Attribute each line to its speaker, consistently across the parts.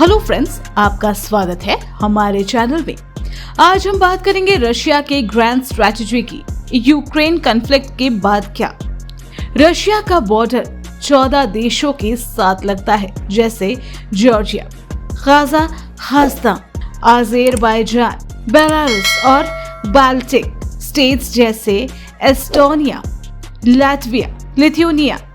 Speaker 1: Hello friends, आपका स्वागत है हमारे चैनल में। आज हम बात करेंगे रशिया के ग्रैंड स्ट्रैटेजी की। यूक्रेन कॉन्फ्लिक्ट के बाद क्या? रशिया का बॉर्डर 14 देशों के साथ लगता है, जैसे जॉर्जिया, कजाकिस्तान, अज़रबैजान, बेलारूस और बाल्टिक स्टेट्स जैसे एस्टोनिया, लातविया, लिथुआनिया।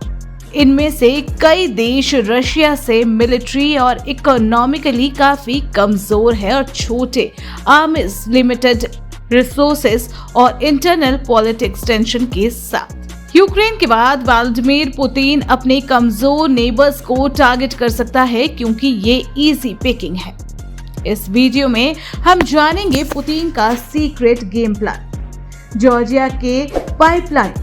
Speaker 1: इनमें से कई देश रशिया से मिलिट्री और इकोनॉमिकली काफी कमजोर है और छोटे आर्मीज, लिमिटेड रिसोर्सेस और इंटरनल पॉलिटिक्स टेंशन के साथ। यूक्रेन के बाद व्लादिमीर पुतिन अपने कमजोर नेबर्स को टारगेट कर सकता है, क्योंकि ये इजी पिकिंग है। इस वीडियो में हम जानेंगे पुतिन का सीक्रेट गेम प्लान, जॉर्जिया के पाइपलाइन,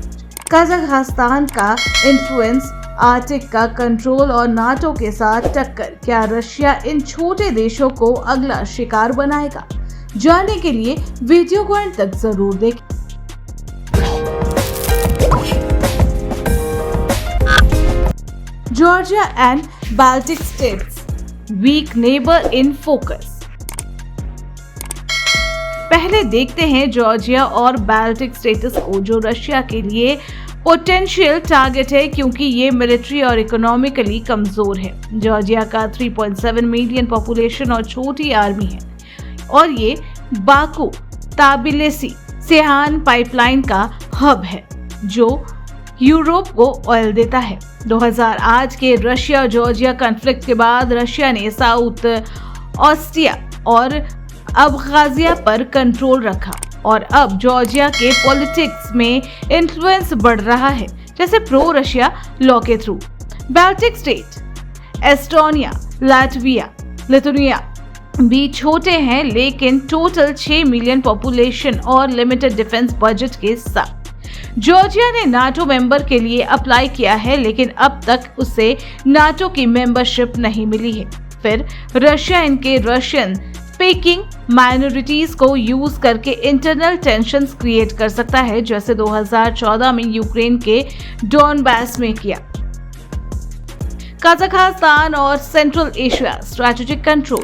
Speaker 1: कजाकिस्तान का इन्फ्लुएंस, आर्टिक का कंट्रोल और नाटो के साथ टक्कर। क्या रशिया इन छोटे देशों को अगला शिकार बनाएगा? जानने के लिए वीडियो को अंत तक जरूर देखें। Georgia and Baltic states, weak neighbour in focus. पहले देखते हैं जॉर्जिया और बाल्टिक स्टेट्स को, जो रशिया के लिए पोटेंशियल टारगेट है, क्योंकि ये मिलिट्री और इकोनॉमिकली कमजोर है। जॉर्जिया का 3.7 मिलियन पॉपुलेशन और छोटी आर्मी है, और ये बाकू ताबिलेसी सेहान पाइपलाइन का हब है, जो यूरोप को ऑयल देता है। 2008 के रशिया जॉर्जिया कॉन्फ्लिक्ट के बाद रशिया ने साउथ ऑस्टिया और अब्खाजिया पर कंट्रोल रखा, और अब जॉर्जिया के पॉलिटिक्स में इन्फ्लुएंस बढ़ रहा है, जैसे प्रो रशिया लॉ के through. Baltic state Estonia, Latvia, Lithuania भी छोटे हैं, लेकिन टोटल 6 मिलियन पॉपुलेशन और लिमिटेड डिफेंस बजट के साथ। जॉर्जिया ने नाटो मेंबर के लिए अप्लाई किया है, लेकिन अब तक उसे नाटो की मेंबरशिप नहीं मिली है। फिर रशिया इनके रशियन स्पीकिंग माइनॉरिटीज को यूज करके इंटरनल टेंशंस क्रिएट कर सकता है, जैसे 2014 में यूक्रेन के डोनबास में किया। कजाकिस्तान और सेंट्रल एशिया स्ट्रेटेजिक कंट्रोल।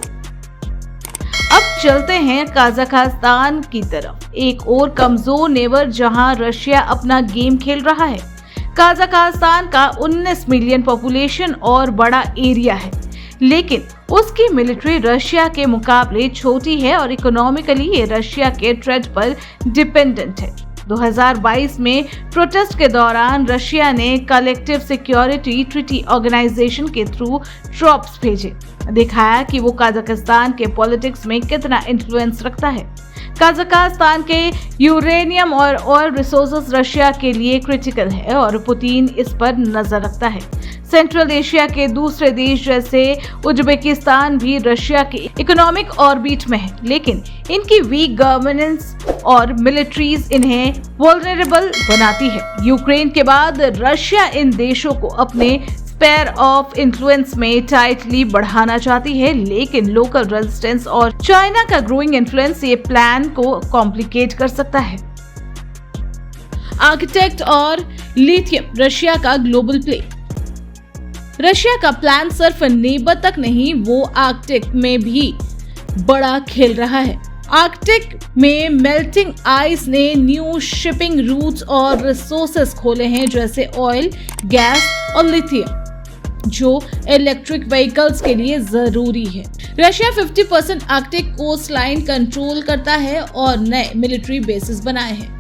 Speaker 1: अब चलते हैं कजाकिस्तान की तरफ, एक और कमजोर नेबर जहां रशिया अपना गेम खेल रहा है। कजाकिस्तान का 19 मिलियन पॉपुलेशन और बड़ा एरिया है, लेकिन उसकी मिलिट्री रशिया के मुकाबले छोटी है और इकोनॉमिकली ये रशिया के ट्रेड पर डिपेंडेंट है। 2022 में प्रोटेस्ट के दौरान रशिया ने कलेक्टिव सिक्योरिटी ट्रीटी ऑर्गेनाइजेशन के थ्रू ट्रॉप्स भेजे, दिखाया कि वो कजाकिस्तान के पॉलिटिक्स में कितना इन्फ्लुएंस रखता है। कजाकिस्तान के यूरेनियम और ऑयल रिसोर्सेज रशिया के लिए क्रिटिकल है, और पुतिन इस पर नजर रखता है। सेंट्रल एशिया के दूसरे देश जैसे उज्बेकिस्तान भी रशिया के इकोनॉमिक ऑर्बिट में है, लेकिन इनकी वीक गवर्नेंस और मिलिट्रीज इन्हें वल्नरेबल बनाती है। यूक्रेन के बाद रशिया इन देशों को अपने स्फीयर ऑफ इन्फ्लुएंस में टाइटली बढ़ाना चाहती है, लेकिन लोकल रेजिस्टेंस और चाइना का ग्रोइंग इन्फ्लुएंस ये प्लान को कॉम्प्लिकेट कर सकता है। आर्किटेक्ट और लिथियम, रशिया का ग्लोबल प्ले। रशिया का प्लान सिर्फ नेबर तक नहीं, वो आर्कटिक में भी बड़ा खेल रहा है। आर्कटिक में मेल्टिंग आइस ने न्यू शिपिंग रूट्स और रिसोर्सेस खोले हैं, जैसे ऑयल, गैस और लिथियम, जो इलेक्ट्रिक व्हीकल्स के लिए जरूरी है। Russia 50% Arctic coast line control करता है और नए मिलिट्री बेसिस बनाए हैं,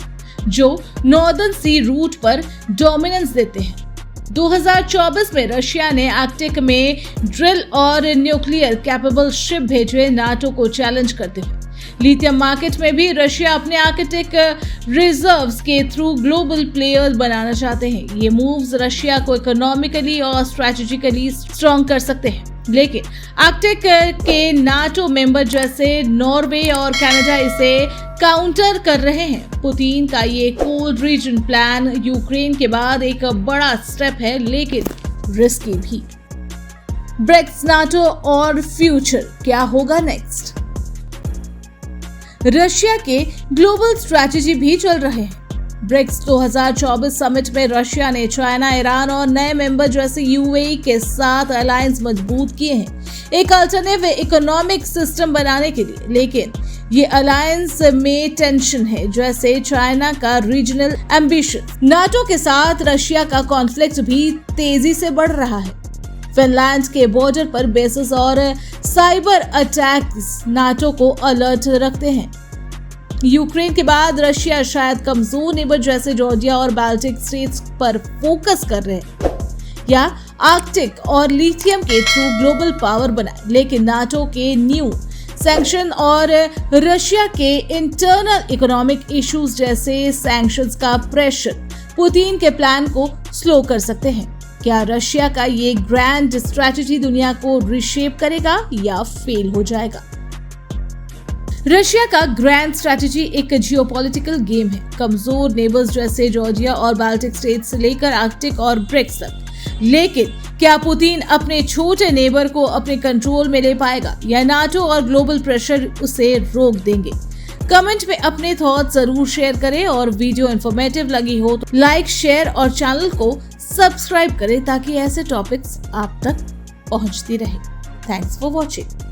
Speaker 1: जो नॉर्दर्न सी रूट पर डोमिनेंस देते हैं। 2024 में रशिया ने आर्कटिक में ड्रिल और न्यूक्लियर कैपेबल शिप भेजे, नाटो को चैलेंज करते हुए। लिथियम मार्केट में भी रशिया अपने आर्कटिक रिजर्व्स के थ्रू ग्लोबल प्लेयर बनाना चाहते हैं। ये मूव्स रशिया को इकोनॉमिकली और स्ट्रेटेजिकली स्ट्रॉन्ग कर सकते हैं, लेकिन आर्कटिक के नाटो मेंबर जैसे नॉर्वे और कनाडा इसे काउंटर कर रहे हैं। पुतिन का ये कोल्ड रीजन प्लान यूक्रेन के बाद एक बड़ा स्टेप है, लेकिन रिस्की भी। ब्रिक्स, नाटो और फ्यूचर, क्या होगा नेक्स्ट? रशिया के ग्लोबल स्ट्रैटेजी भी चल रहे हैं। ब्रिक्स 2024 समिट में रशिया ने चाइना, ईरान और नए मेंबर जैसे यूएई के साथ अलायंस मजबूत किए हैं एक अल्टरनेटिव इकोनॉमिक सिस्टम बनाने के लिए। लेकिन ये अलायंस में टेंशन है, जैसे चाइना का रीजनल एम्बिशन। नाटो के साथ रशिया का कॉन्फ्लिक्ट भी तेजी से बढ़ रहा है। फिनलैंड के बॉर्डर पर बेसेस और साइबर अटैक्स नाटो को अलर्ट रखते हैं। यूक्रेन के बाद रशिया शायद कमजोर नेबर जैसे जॉर्जिया और बाल्टिक स्टेट्स पर फोकस कर रहे हैं या आर्कटिक और लिथियम के थ्रू ग्लोबल पावर बनाए। लेकिन नाटो के न्यू सैंक्शन और रशिया के इंटरनल इकोनॉमिक इश्यूज जैसे सैंक्शंस का प्रेशर पुतिन के प्लान को स्लो कर सकते हैं। क्या रशिया का ये ग्रैंड स्ट्रैटेजी दुनिया को रिशेप करेगा या फेल हो जाएगा? रशिया का ग्रैंड स्ट्रैटेजी एक जियोपॉलिटिकल गेम है, कमजोर नेबर्स जैसे जॉर्जिया और बाल्टिक स्टेट्स से लेकर आर्कटिक और ब्रिक्स तक। लेकिन क्या पुतिन अपने छोटे नेबर को अपने कंट्रोल में ले पाएगा या नाटो और ग्लोबल प्रेशर उसे रोक देंगे? कमेंट में अपने थॉट्स जरूर शेयर करें और वीडियो इन्फॉर्मेटिव लगी हो तो लाइक, शेयर और चैनल को सब्सक्राइब करें ताकि ऐसे टॉपिक्स आप तक पहुंचती रहे। Thanks for watching.